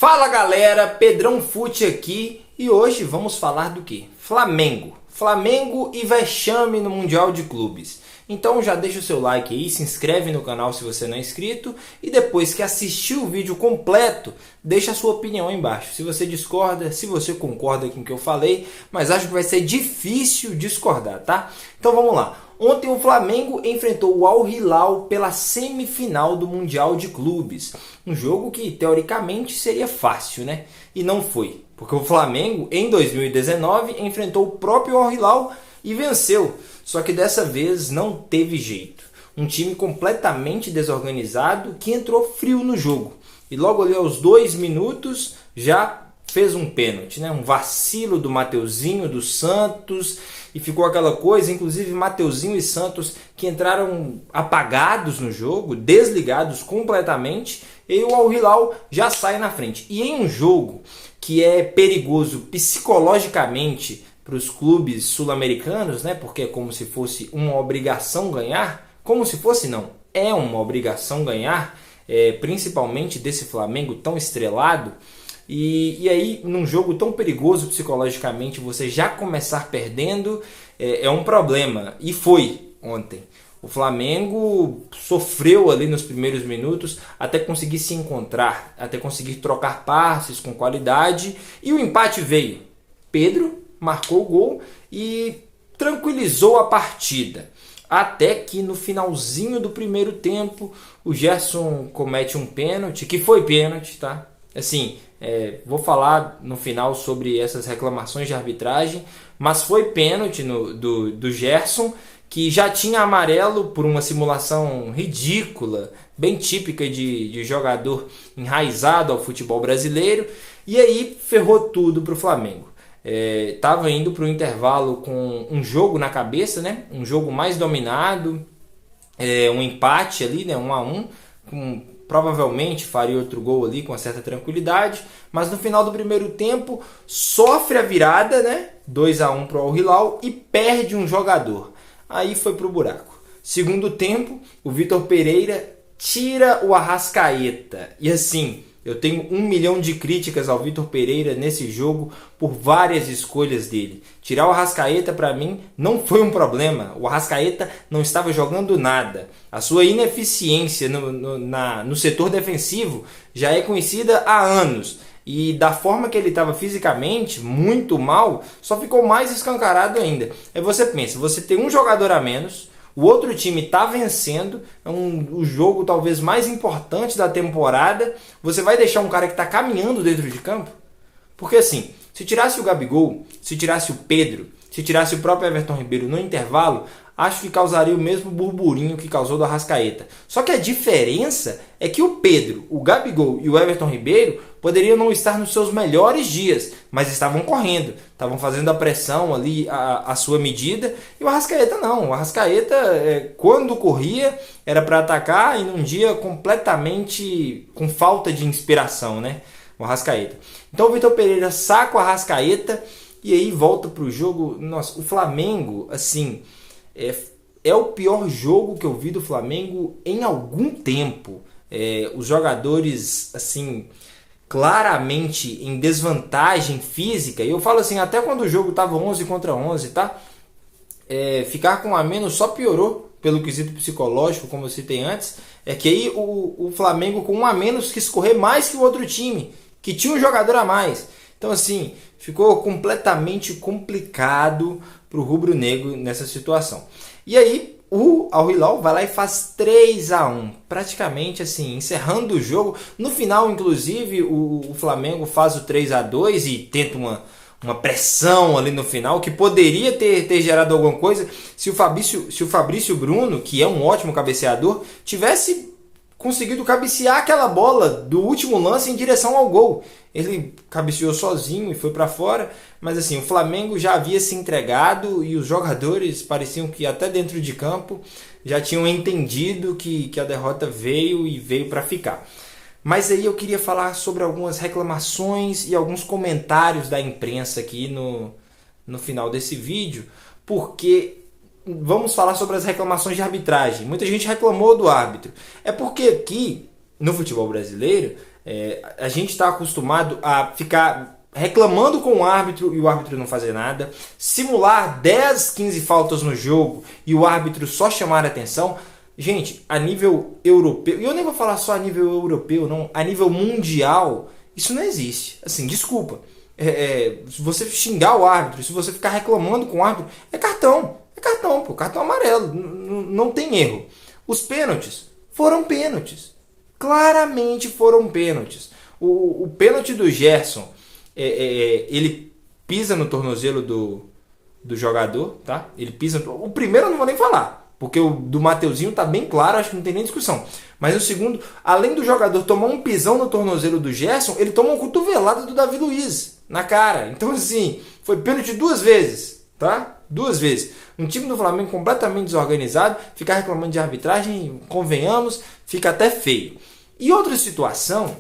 Fala galera, Pedrão Fute aqui e hoje vamos falar do que? Flamengo. Flamengo e vexame no Mundial de Clubes. Então já deixa o seu like aí, se inscreve no canal se você não é inscrito e depois que assistir o vídeo completo, deixa a sua opinião aí embaixo. Se você discorda, se você concorda com o que eu falei, mas acho que vai ser difícil discordar, tá? Então vamos lá. Ontem o Flamengo enfrentou o Al Hilal pela semifinal do Mundial de Clubes. Um jogo que teoricamente seria fácil, né? E não foi, porque o Flamengo em 2019 enfrentou o próprio Al Hilal e venceu. Só que dessa vez não teve jeito. Um time completamente desorganizado que entrou frio no jogo. E logo ali aos 2 minutos já fez um pênalti, né? Um vacilo do Mateuzinho, do Santos, e ficou aquela coisa, inclusive Mateuzinho e Santos que entraram apagados no jogo, desligados completamente, e o Al Hilal já sai na frente. E em um jogo que é perigoso psicologicamente para os clubes sul-americanos, né? Porque é como se fosse uma obrigação ganhar, como se fosse não, é uma obrigação ganhar, principalmente desse Flamengo tão estrelado. E aí, num jogo tão perigoso psicologicamente, você já começar perdendo é um problema. E foi ontem. O Flamengo sofreu ali nos primeiros minutos até conseguir se encontrar, até conseguir trocar passes com qualidade. E o empate veio. Pedro marcou o gol e tranquilizou a partida. Até que no finalzinho do primeiro tempo, o Gerson comete um pênalti, que foi pênalti, tá? Assim, vou falar no final sobre essas reclamações de arbitragem, mas foi pênalti do Gerson, que já tinha amarelo por uma simulação ridícula, bem típica de jogador enraizado ao futebol brasileiro, e aí ferrou tudo para o Flamengo. Estava indo para o intervalo com um jogo na cabeça, né? Um jogo mais dominado, um empate ali, né? 1-1, provavelmente faria outro gol ali com uma certa tranquilidade, mas no final do primeiro tempo sofre a virada, né? 2-1 para o Al Hilal e perde um jogador. Aí foi pro buraco. Segundo tempo, o Vitor Pereira tira o Arrascaeta. E assim, eu tenho 1 milhão de críticas ao Vitor Pereira nesse jogo por várias escolhas dele. Tirar o Arrascaeta para mim não foi um problema. O Arrascaeta não estava jogando nada. A sua ineficiência no setor defensivo já é conhecida há anos. E da forma que ele estava fisicamente, muito mal, só ficou mais escancarado ainda. Aí você pensa, você tem um jogador a menos, o outro time está vencendo, o jogo talvez mais importante da temporada, você vai deixar um cara que está caminhando dentro de campo? Porque assim, se tirasse o Gabigol, se tirasse o Pedro, se tirasse o próprio Everton Ribeiro no intervalo, acho que causaria o mesmo burburinho que causou do Arrascaeta. Só que a diferença é que o Pedro, o Gabigol e o Everton Ribeiro poderiam não estar nos seus melhores dias, mas estavam correndo, estavam fazendo a pressão ali à sua medida, e o Arrascaeta não. O Arrascaeta, quando corria, era para atacar e num dia completamente com falta de inspiração, né? O Arrascaeta. Então o Vitor Pereira saca o Arrascaeta e aí volta para o jogo. Nossa, o Flamengo, assim, é o pior jogo que eu vi do Flamengo em algum tempo. Os jogadores, assim, claramente em desvantagem física. E eu falo assim, até quando o jogo estava 11 contra 11, tá? Ficar com um a menos só piorou pelo quesito psicológico, como eu citei antes. É que aí o Flamengo com um a menos quis correr mais que o outro time, que tinha um jogador a mais. Então assim, ficou completamente complicado para o rubro-negro nessa situação. E aí o Al Hilal vai lá e faz 3-1, praticamente assim, encerrando o jogo. No final, inclusive, o Flamengo faz o 3-2 e tenta uma pressão ali no final, que poderia ter gerado alguma coisa se o Fabrício Bruno, que é um ótimo cabeceador, tivesse conseguido cabecear aquela bola do último lance em direção ao gol. Ele cabeceou sozinho e foi para fora, mas assim, o Flamengo já havia se entregado e os jogadores pareciam que até dentro de campo já tinham entendido que a derrota veio e veio para ficar. Mas aí eu queria falar sobre algumas reclamações e alguns comentários da imprensa aqui no final desse vídeo, porque vamos falar sobre as reclamações de arbitragem. Muita gente reclamou do árbitro. É porque aqui, no futebol brasileiro, A gente está acostumado a ficar reclamando com o árbitro e o árbitro não fazer nada, simular 10, 15 faltas no jogo e o árbitro só chamar a atenção. Gente, a nível europeu, e eu nem vou falar só a nível europeu, não, a nível mundial, isso não existe. Assim, desculpa. Se você xingar o árbitro, se você ficar reclamando com o árbitro, é cartão. É cartão, pô, cartão amarelo. Não tem erro. Os pênaltis foram pênaltis. Claramente foram pênaltis. O pênalti do Gerson, ele pisa no tornozelo do jogador, tá? Ele pisa. O primeiro eu não vou nem falar, porque o do Mateuzinho tá bem claro, acho que não tem nem discussão. Mas o segundo, além do jogador tomar um pisão no tornozelo do Gerson, ele toma uma cotovelada do Davi Luiz na cara. Então, assim, foi pênalti 2 vezes, tá? 2 vezes. Um time do Flamengo completamente desorganizado, ficar reclamando de arbitragem, convenhamos, fica até feio. E outra situação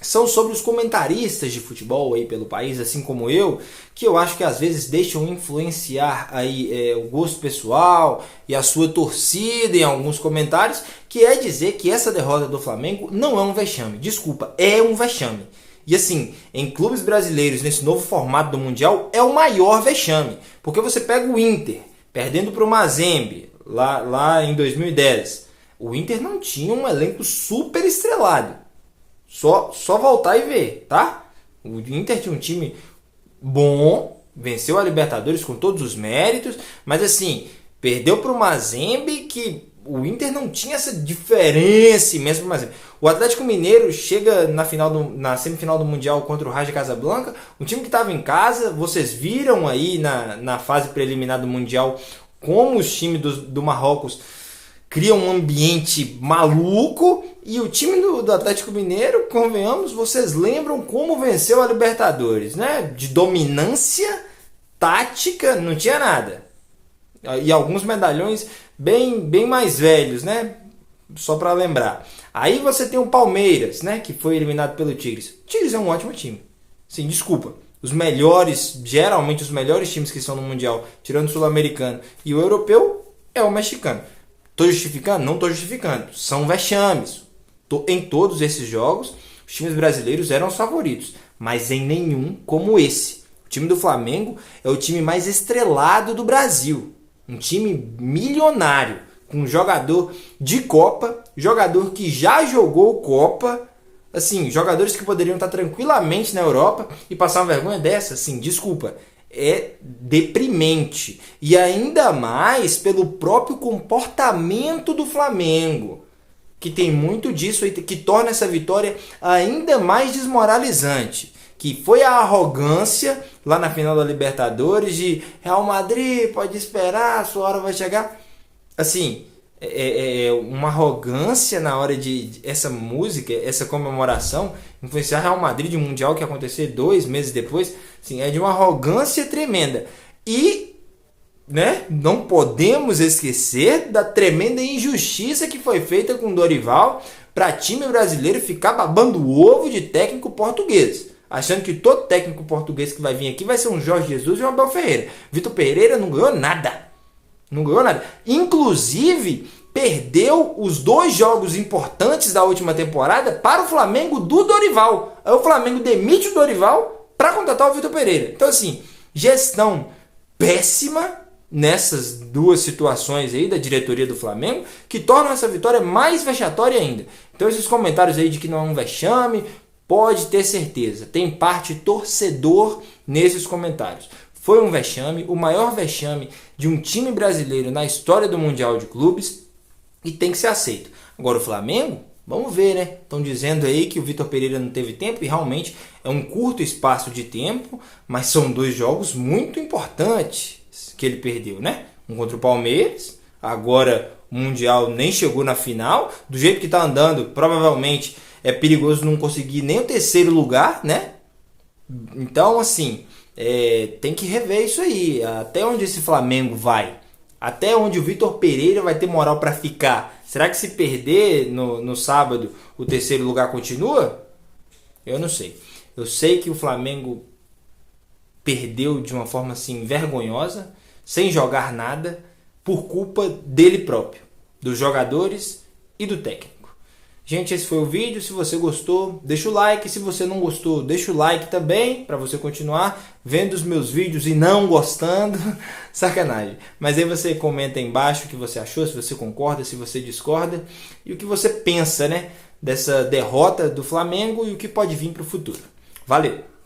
são sobre os comentaristas de futebol aí pelo país, assim como eu, que eu acho que às vezes deixam influenciar aí o gosto pessoal e a sua torcida em alguns comentários, que é dizer que essa derrota do Flamengo não é um vexame. Desculpa, é um vexame. E assim, em clubes brasileiros, nesse novo formato do Mundial, é o maior vexame. Porque você pega o Inter, perdendo para o Mazembe, lá em 2010. O Inter não tinha um elenco super estrelado. Só voltar e ver, tá? O Inter tinha um time bom, venceu a Libertadores com todos os méritos, mas assim, perdeu para o Mazembe, que o Inter não tinha essa diferença imensa pro Mazembe. O Atlético Mineiro chega na semifinal do Mundial contra o Raja Casablanca, um time que estava em casa. Vocês viram aí na fase preliminar do Mundial como os times do Marrocos criam um ambiente maluco, e o time do Atlético Mineiro, convenhamos, vocês lembram como venceu a Libertadores, né? De dominância tática, não tinha nada. E alguns medalhões bem mais velhos, né? Só para lembrar. Aí você tem o Palmeiras, né? Que foi eliminado pelo Tigres. O Tigres é um ótimo time. Sim, desculpa. Geralmente os melhores times que estão no Mundial, tirando o sul-americano e o europeu, é o mexicano. Tô justificando? Não tô justificando. São vexames. Em todos esses jogos, os times brasileiros eram os favoritos, mas em nenhum como esse. O time do Flamengo é o time mais estrelado do Brasil. Um time milionário, com jogador de Copa, jogador que já jogou Copa, assim, jogadores que poderiam estar tranquilamente na Europa e passar uma vergonha dessa, assim, desculpa. É deprimente. E ainda mais pelo próprio comportamento do Flamengo, que tem muito disso aí, que torna essa vitória ainda mais desmoralizante. Que foi a arrogância lá na final da Libertadores de Real Madrid, pode esperar, a sua hora vai chegar. Assim, uma arrogância na hora de essa música, essa comemoração, influenciar Real Madrid de um Mundial que ia acontecer 2 meses depois. Assim, é de uma arrogância tremenda. E, né, não podemos esquecer da tremenda injustiça que foi feita com Dorival para time brasileiro ficar babando o ovo de técnico português, achando que todo técnico português que vai vir aqui vai ser um Jorge Jesus e um Abel Ferreira. Vitor Pereira não ganhou nada. Não ganhou nada. Inclusive, perdeu os 2 jogos importantes da última temporada para o Flamengo do Dorival. Aí o Flamengo demite o Dorival para contratar o Vitor Pereira. Então, assim, gestão péssima nessas 2 situações aí da diretoria do Flamengo, que tornam essa vitória mais vexatória ainda. Então, esses comentários aí de que não é um vexame, pode ter certeza, tem parte torcedor nesses comentários. Foi um vexame, o maior vexame de um time brasileiro na história do Mundial de Clubes, e tem que ser aceito. Agora o Flamengo, vamos ver, né? Estão dizendo aí que o Vitor Pereira não teve tempo, e realmente é um curto espaço de tempo, mas são 2 jogos muito importantes que ele perdeu, né? Um contra o Palmeiras, agora o Mundial nem chegou na final, do jeito que está andando, provavelmente é perigoso não conseguir nem o 3º lugar, né? Então, assim, tem que rever isso aí. Até onde esse Flamengo vai? Até onde o Vitor Pereira vai ter moral para ficar? Será que se perder no sábado, o 3º lugar continua? Eu não sei. Eu sei que o Flamengo perdeu de uma forma assim vergonhosa, sem jogar nada, por culpa dele próprio, dos jogadores e do técnico. Gente, esse foi o vídeo. Se você gostou, deixa o like. Se você não gostou, deixa o like também, para você continuar vendo os meus vídeos e não gostando. Sacanagem. Mas aí você comenta aí embaixo o que você achou, se você concorda, se você discorda e o que você pensa, né, dessa derrota do Flamengo e o que pode vir para o futuro. Valeu!